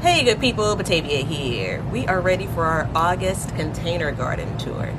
Hey good people, Batavia here. We are ready for our August container garden tour.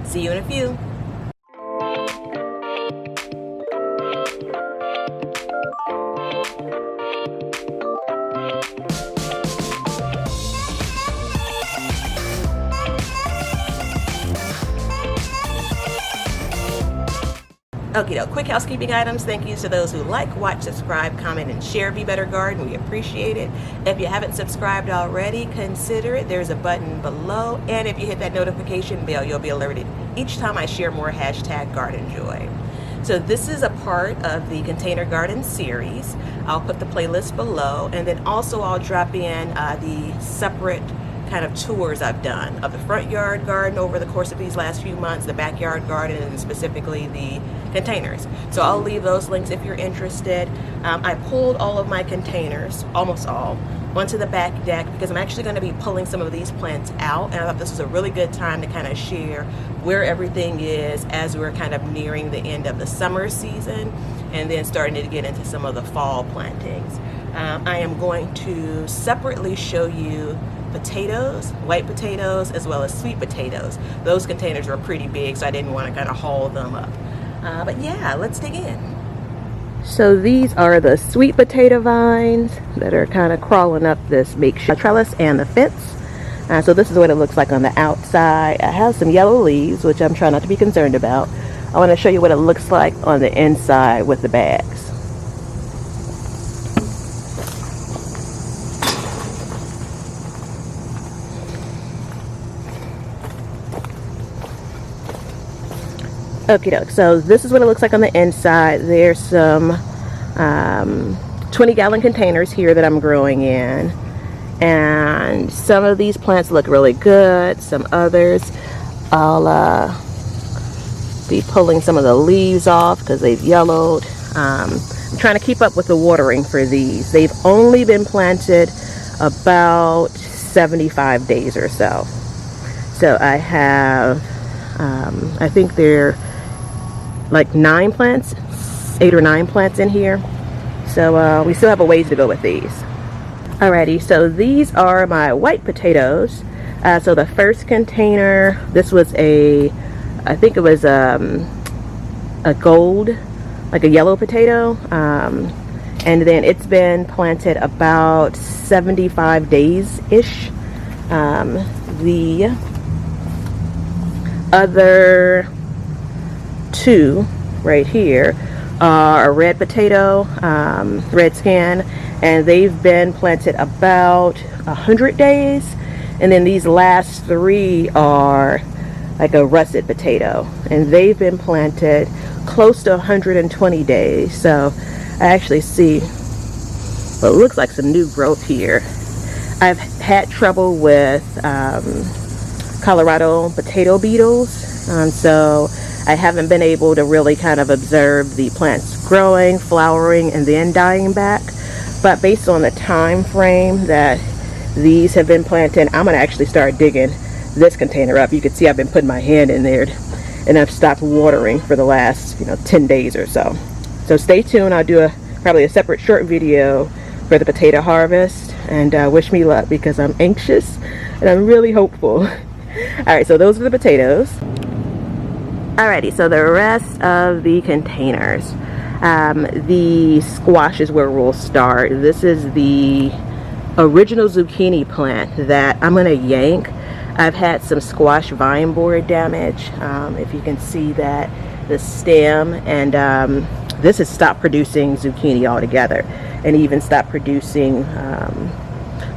See you in a few. Okay, quick housekeeping items. Thank you to those who like, watch, subscribe, comment, and share Be Better Garden. We appreciate it. If you haven't subscribed already, consider it. There's a button below, and if you hit that notification bell, you'll be alerted each time I share more #GardenJoy. So this is a part of the Container Garden series. I'll put the playlist below, and then also I'll drop in the separate kind of tours I've done of the front yard garden over the course of these last few months, the backyard garden, and specifically the containers. So I'll leave those links if you're interested. I pulled all of my containers, almost all, onto the back deck because I'm actually going to be pulling some of these plants out, and I thought this was a really good time to kind of share where everything is as we're kind of nearing the end of the summer season and then starting to get into some of the fall plantings. I am going to separately show you potatoes, white potatoes, as well as sweet potatoes. Those containers are pretty big, so I didn't want to kind of haul them up. But yeah, let's dig in. So these are the sweet potato vines that are kind of crawling up this makeshift trellis and the fence. So this is what it looks like on the outside. I have some yellow leaves, which I'm trying not to be concerned about. I want to show you what it looks like on the inside with the bags. Okie doke, so this is what it looks like on the inside. There's some 20-gallon containers here that I'm growing in, and some of these plants look really good. Some others I'll be pulling some of the leaves off because they've yellowed. I'm trying to keep up with the watering for these. They've only been planted about 75 days or so. So I have I think they're like 8 or 9 plants in here. So we still have a ways to go with these. Alrighty, so these are my white potatoes. So the first container, this was I think it was a gold, like a yellow potato. And then it's been planted about 75 days-ish. The other 2 right here are a red potato, red skin, and they've been planted about 100 days. And then these last 3 are like a russet potato, and they've been planted close to 120 days. So I actually see what looks like some new growth here. I've had trouble with Colorado potato beetles, so I haven't been able to really kind of observe the plants growing, flowering, and then dying back. But based on the time frame that these have been planted, I'm going to actually start digging this container up. You can see I've been putting my hand in there, and I've stopped watering for the last 10 days or so. So stay tuned. I'll do probably a separate short video for the potato harvest, and wish me luck because I'm anxious and I'm really hopeful. Alright, so those are the potatoes. Alrighty, so the rest of the containers. The squash is where we'll start. This is the original zucchini plant that I'm going to yank. I've had some squash vine borer damage. If you can see that, the stem, and this has stopped producing zucchini altogether, and even stopped producing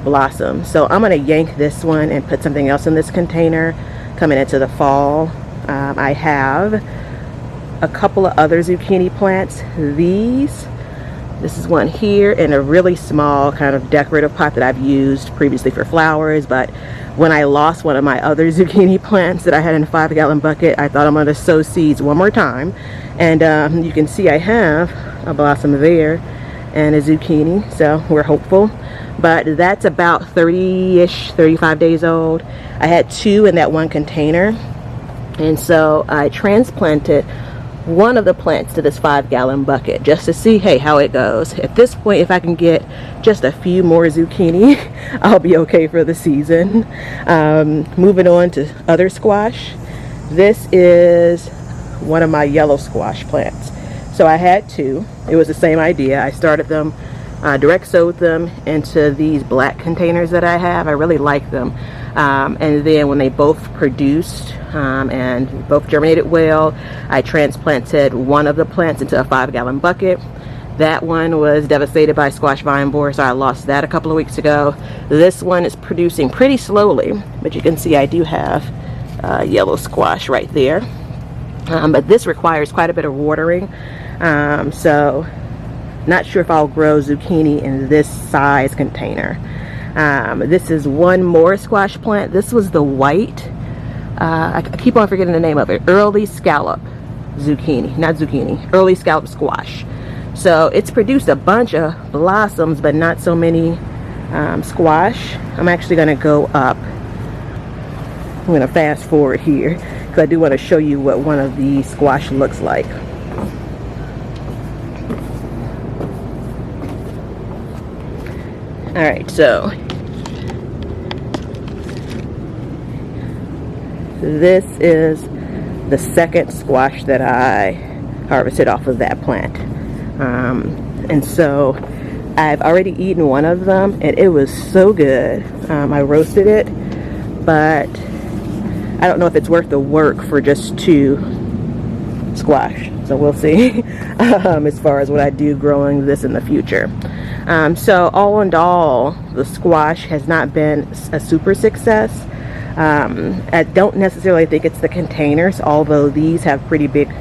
blossom. So I'm going to yank this one and put something else in this container coming into the fall. I have a couple of other zucchini plants. This is one here in a really small kind of decorative pot that I've used previously for flowers, but when I lost one of my other zucchini plants that I had in a 5-gallon bucket, I thought I'm going to sow seeds one more time. And you can see I have a blossom there and a zucchini, so we're hopeful. But that's about 30-ish, 35 days old. I had 2 in that one container, and so I transplanted one of the plants to this 5-gallon bucket just to see, hey, how it goes. At this point, if I can get just a few more zucchini, I'll be okay for the season. Moving on to other squash. This is one of my yellow squash plants. So I had two. It was the same idea. I started them, direct sowed them into these black containers that I have. I really like them. And then when they both produced and both germinated well, I transplanted one of the plants into a 5-gallon bucket. That one was devastated by squash vine borer, so I lost that a couple of weeks ago. This one is producing pretty slowly, but you can see I do have yellow squash right there. But this requires quite a bit of watering, so not sure if I'll grow zucchini in this size container. This is one more squash plant. This was the white, I keep on forgetting the name of it, early scallop zucchini, not zucchini, early scallop squash. So it's produced a bunch of blossoms, but not so many squash. I'm actually going to go up. I'm going to fast forward here because I do want to show you what one of the squash looks like. All right, so this is the second squash that I harvested off of that plant. And so I've already eaten one of them and it was so good. I roasted it, but I don't know if it's worth the work for just 2 squash. So we'll see as far as what I do growing this in the future. So all in all, the squash has not been a super success. I don't necessarily think it's the containers, although these have pretty big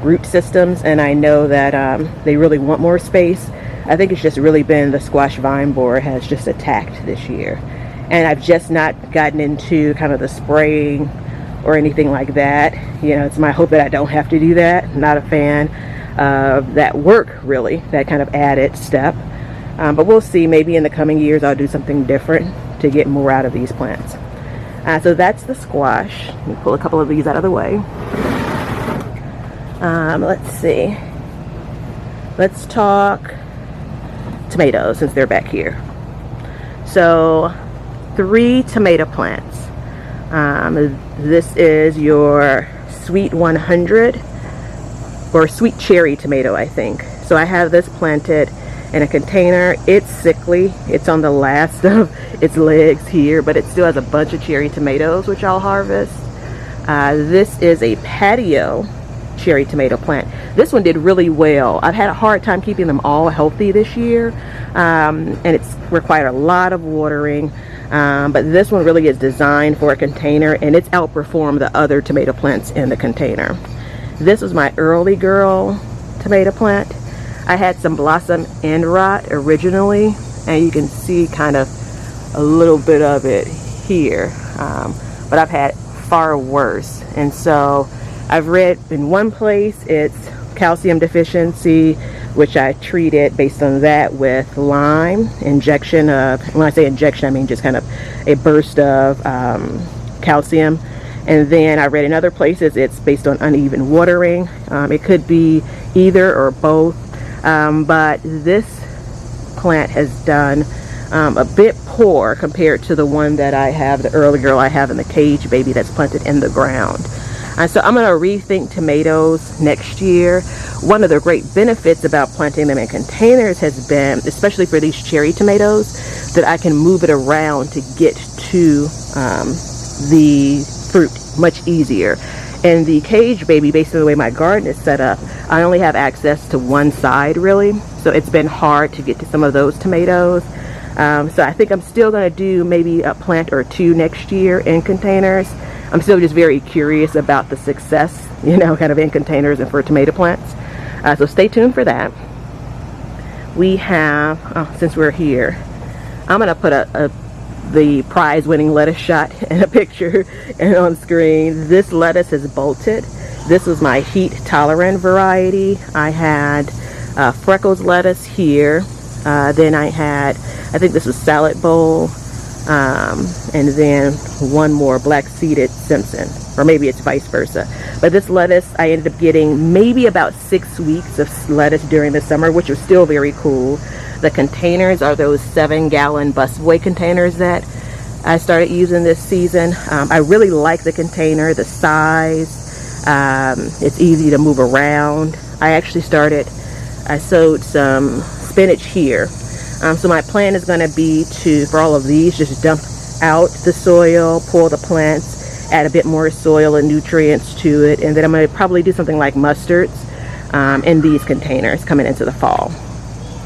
root systems and I know that they really want more space. I think it's just really been the squash vine borer has just attacked this year. And I've just not gotten into kind of the spraying or anything like that. You know, it's my hope that I don't have to do that. Not a fan of that work, really, that kind of added step. But we'll see. Maybe in the coming years I'll do something different to get more out of these plants. So that's the squash. Let me pull a couple of these out of the way. Let's see. Let's talk tomatoes since they're back here. So 3 tomato plants. This is your sweet 100 or sweet cherry tomato, I think. So I have this planted in a container. It's sickly. It's on the last of its legs here, but it still has a bunch of cherry tomatoes, which I'll harvest. This is a patio cherry tomato plant. This one did really well. I've had a hard time keeping them all healthy this year, and it's required a lot of watering. But this one really is designed for a container, and it's outperformed the other tomato plants in the container. This was my early girl tomato plant. I had some blossom end rot originally, and you can see kind of a little bit of it here, but I've had far worse. And so I've read in one place it's calcium deficiency, which I treated based on that with lime injection of, when I say injection I mean just kind of a burst of calcium. And then I read in other places it's based on uneven watering. It could be either or both, but this plant has done a bit poor compared to the one that I have, the early girl I have in the cage baby that's planted in the ground. So I'm going to rethink tomatoes next year. One of the great benefits about planting them in containers has been, especially for these cherry tomatoes, that I can move it around to get to the fruit much easier. And the cage baby, based on the way my garden is set up, I only have access to one side really, so it's been hard to get to some of those tomatoes. So I think I'm still going to do maybe a plant or 2 next year in containers. I'm still just very curious about the success, you know, kind of in containers and for tomato plants. So stay tuned for that. We have, since we're here, I'm going to put the prize-winning lettuce shot in a picture and on screen. This lettuce is bolted. This was my heat-tolerant variety. I had Freckles lettuce here. Then I had, I think this was salad bowl. And then one more black-seeded Simpson, or maybe it's vice versa. But this lettuce, I ended up getting maybe about 6 weeks of lettuce during the summer, which was still very cool. The containers are those 7-gallon busboy containers that I started using this season. I really like the container, the size. It's easy to move around. I sowed some spinach here. So my plan is going to be to, for all of these, just dump out the soil, pull the plants, add a bit more soil and nutrients to it, and then I'm going to probably do something like mustards in these containers coming into the fall.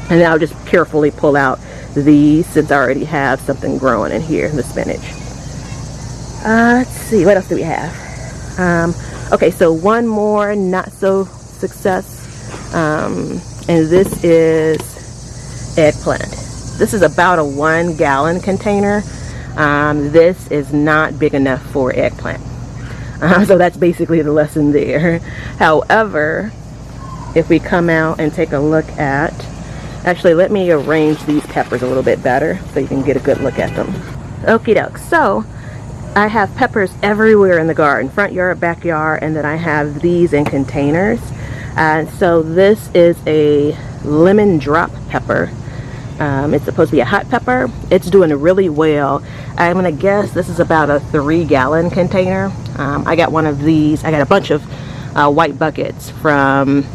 And then I'll just carefully pull out these since I already have something growing in here, the spinach. Let's see, what else do we have? Okay, so one more not so success, and this is eggplant. This is about a 1-gallon container. This is not big enough for eggplant. So that's basically the lesson there. However, if we come out and take a look at, actually let me arrange these peppers a little bit better so you can get a good look at them. Okie doke, so I have peppers everywhere in the garden, front yard, backyard, and then I have these in containers. So this is a lemon drop pepper. It's supposed to be a hot pepper. It's doing really well. I'm gonna guess this is about a 3-gallon container. I got one of these. I got a bunch of white buckets from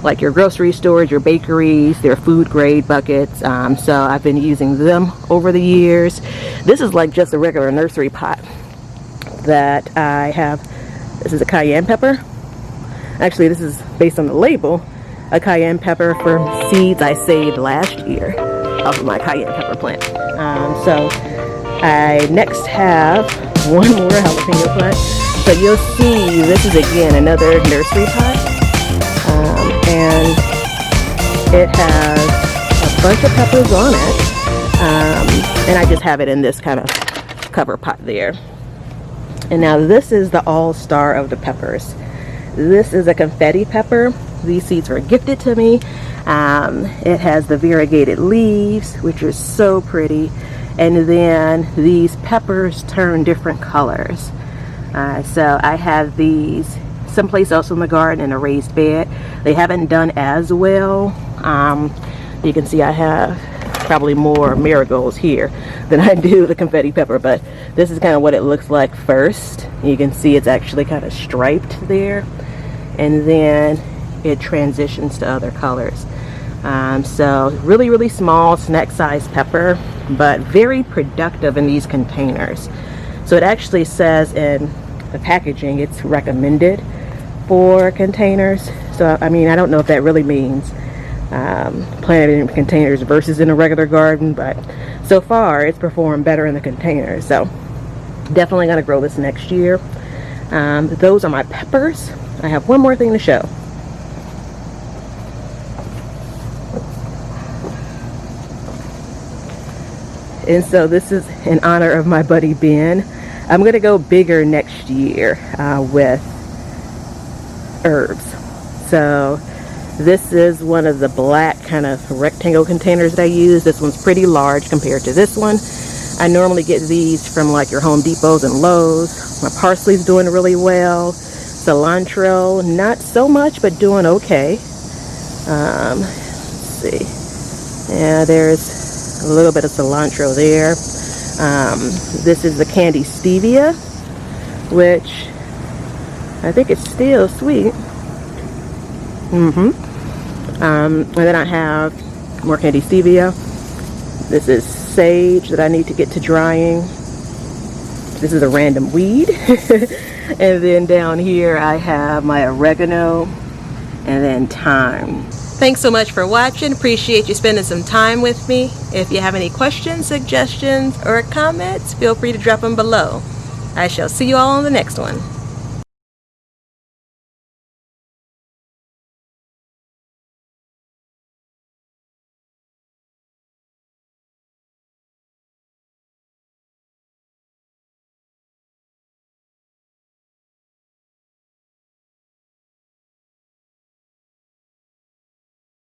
like your grocery stores, your bakeries, their food grade buckets. So I've been using them over the years. This is like just a regular nursery pot that I have. This is a cayenne pepper. Actually, this is based on the label, a cayenne pepper from seeds I saved last year off of my cayenne pepper plant. So I next have one more jalapeno plant. So you'll see this is again another nursery pot. And it has a bunch of peppers on it, and I just have it in this kind of cover pot there. And now this is the all-star of the peppers. This is a confetti pepper. These seeds were gifted to me. It has the variegated leaves, which are so pretty, and then these peppers turn different colors. So I have these someplace else in the garden in a raised bed. They haven't done as well. You can see I have probably more marigolds here than I do the confetti pepper, but this is kind of what it looks like first. You can see it's actually kind of striped there, and then it transitions to other colors. So really small snack size pepper, but very productive in these containers. So it actually says in the packaging it's recommended for containers. So I mean, I don't know if that really means planted in containers versus in a regular garden, but so far it's performed better in the containers. So definitely gonna grow this next year. Those are my peppers. I have one more thing to show. And so this is in honor of my buddy Ben. I'm gonna go bigger next year with herbs. So this is one of the black kind of rectangle containers that I use. This one's pretty large compared to this one. I normally get these from like your Home Depots and Lowe's. My parsley's doing really well. Cilantro, not so much, but doing okay. Let's see. Yeah, there's a little bit of cilantro there. This is the candy stevia, which I think it's still sweet. And then I have more candy stevia. This is sage that I need to get to drying. This is a random weed. And then down here I have my oregano and then thyme. Thanks so much for watching. Appreciate you spending some time with me. If you have any questions, suggestions, or comments, feel free to drop them below. I shall see you all on the next one.